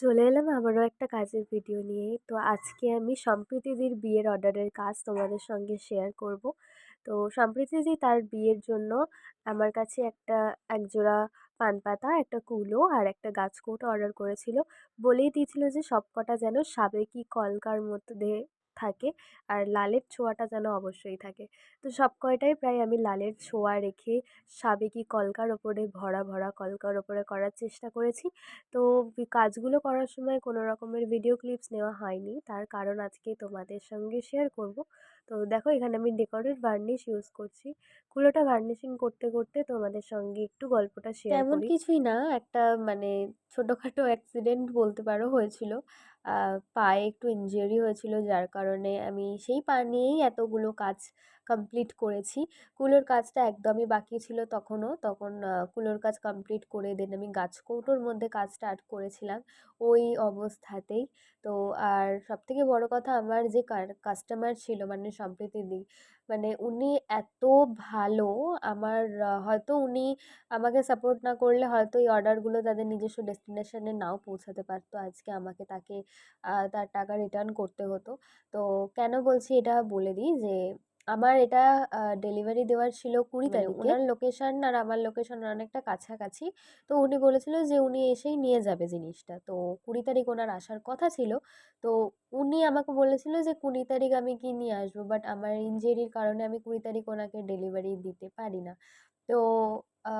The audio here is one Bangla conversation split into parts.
চলে এলাম আবারও একটা কাজের ভিডিও নিয়ে। তো আজকে আমি সম্প্রীতিদির বিয়ের অর্ডারের কাজ তোমাদের সঙ্গে শেয়ার করব। তো সম্প্রীতিদি তার বিয়ের জন্য আমার কাছে একজোড়া পানপাতা, একটা কুলো আর একটা গাছকৌটো অর্ডার করেছিল। বলেই দিয়েছিল যে সবকটা যেন সাবেকি কলকার মধ্যে থাকে আর লালের ছোঁয়াটা যেন অবশ্যই থাকে। তো সব কয়টাই প্রায় আমি লালের ছোঁয়া রেখে সাবেকি কলকার ওপরে ভরা, ভরা কলকার ওপরে করার চেষ্টা করেছি। তো কাজগুলো করার সময় কোনো রকমের ভিডিও ক্লিপস নেওয়া হয়নি। তার কারণ আজকে তোমাদের সঙ্গে শেয়ার করব। তো দেখো এখানে আমি ডেকোরেট ভার্নিশ ইউজ করছি। কুলোটা ভার্নিশিং করতে, করতে তোমাদের সঙ্গে একটু গল্পটা শেয়ার তেমন করি। কিছুই না। একটা মানে ছোটখাটো অ্যাক্সিডেন্ট বলতে পারো হয়েছিল। আ পায়ে একটু ইনজুরি হয়েছিল যার কারণে আমি সেই পা নিয়েই এতগুলো কাজ কমপ্লিট করেছি। কুলোর কাজটা একদমই বাকি ছিল তখনও। তখন কুলোর কাজ কমপ্লিট করে দেন আমি গাছকৌটোর মধ্যে কাজ স্টার্ট করেছিলাম ওই অবস্থাতেই। তো আর সবথেকে বড় কথা আমার যে কাস্টমার ছিল মানে সম্প্রীতিদি, মানে উনি এত ভালো আমার হয়তো উনি আমাকে সাপোর্ট না করলে হয়তো এই অর্ডারগুলো তাদের নিজস্ব ডেস্টিনেশনে নাও পৌঁছাতে পারতো। আজকে আমাকে তাকে তার টাকা রিটার্ন করতে হতো। তো কেন বলছি এটা বলে দিই যে আমার এটা ডেলিভারি দেওয়ার ছিল ২০ মানে তারিখে। উনার লোকেশন আর আমার লোকেশন অনেকটা কাছাকাছি। তো উনি বলেছিল যে উনি এসেই নিয়ে যাবে জিনিসটা। তো ২০ তারিখ উনার আসার কথা ছিল। তো উনি আমাকে বলেছিল যে ২০ তারিখ আমি কি নিয়ে আসবো। বাট আমার ইনজুরির কারণে আমি ২০ তারিখ ওনাকে ডেলিভারি দিতে পারি না। তো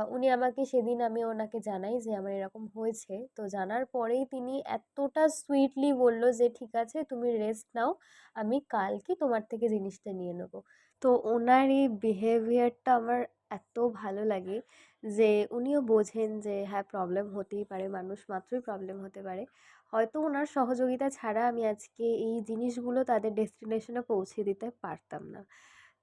উনি আমাকে সেদিন আমি ওনাকে জানাই যে আমার এরকম হয়েছে। তো জানার পরেই তিনি এতটা সুইটলি বলল যে, "ঠিক আছে তুমি রেস্ট নাও। আমি কালকে তোমার থেকে জিনিসটা নিয়ে নেবো।" তো ওনার এই বিহেভিয়ারটা আমার এত ভালো লাগে যে উনিও বোঝেন যে হ্যাঁ, প্রবলেম হতেই পারে, মানুষ মাত্রই প্রবলেম হতে পারে। হয়তো ওনার সহযোগিতা ছাড়া আমি আজকে এই জিনিসগুলো তাদের ডেস্টিনেশনে পৌঁছে দিতে পারতাম না।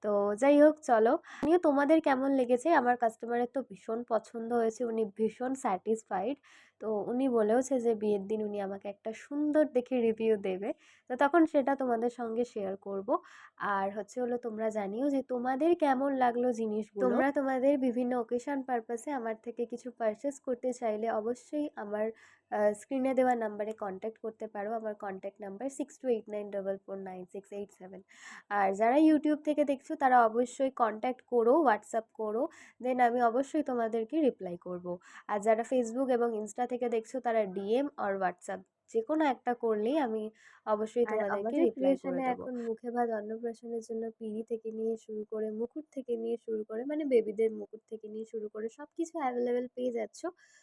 তো যাই হোক চলো, আমিও তোমাদের কেমন লেগেছে? আমার কাস্টমারের তো ভীষণ পছন্দ হয়েছে, উনি ভীষণ স্যাটিসফাইড। তো উনি বলেওছে যে বিয়ের দিন উনি আমাকে একটা সুন্দর দেখে রিভিউ দেবে। তো তখন সেটা তোমাদের সঙ্গে শেয়ার করব। আর হচ্ছে হলো তোমরা জানিও যে তোমাদের কেমন লাগলো জিনিসগুলো। তোমরা তোমাদের বিভিন্ন অকেশন পারপাসে আমার থেকে কিছু পারচেস করতে চাইলে অবশ্যই আমার স্ক্রিনে দেওয়া নাম্বারে কন্ট্যাক্ট করতে পারো। আমার কন্ট্যাক্ট নাম্বার 6289449687। আর যারা ইউটিউব থেকে দেখছো তারা অবশ্যই কন্ট্যাক্ট করো, হোয়াটসঅ্যাপ করো। দেন আমি অবশ্যই তোমাদেরকে রিপ্লাই করব। আর যারা ফেসবুক এবং ইনস্টা থেকে দেখছো তারা ডিএম আর হোয়াটসঅ্যাপ যেকোনো একটা করলেই আমি অবশ্যই আর তোমাদেরকে আমাদের রিপ্লাই করে ক্রিয়েশনে দেবো। এখন মুখে ভাত অন্নপ্রাশনের জন্য পিঁড়ি থেকে নিয়ে শুরু করে, মুকুট থেকে নিয়ে শুরু করে মানে বেবিদের মুকুট থেকে নিয়ে শুরু করে সবকিছু অ্যাভেলেবেল পেয়ে যাচ্ছ।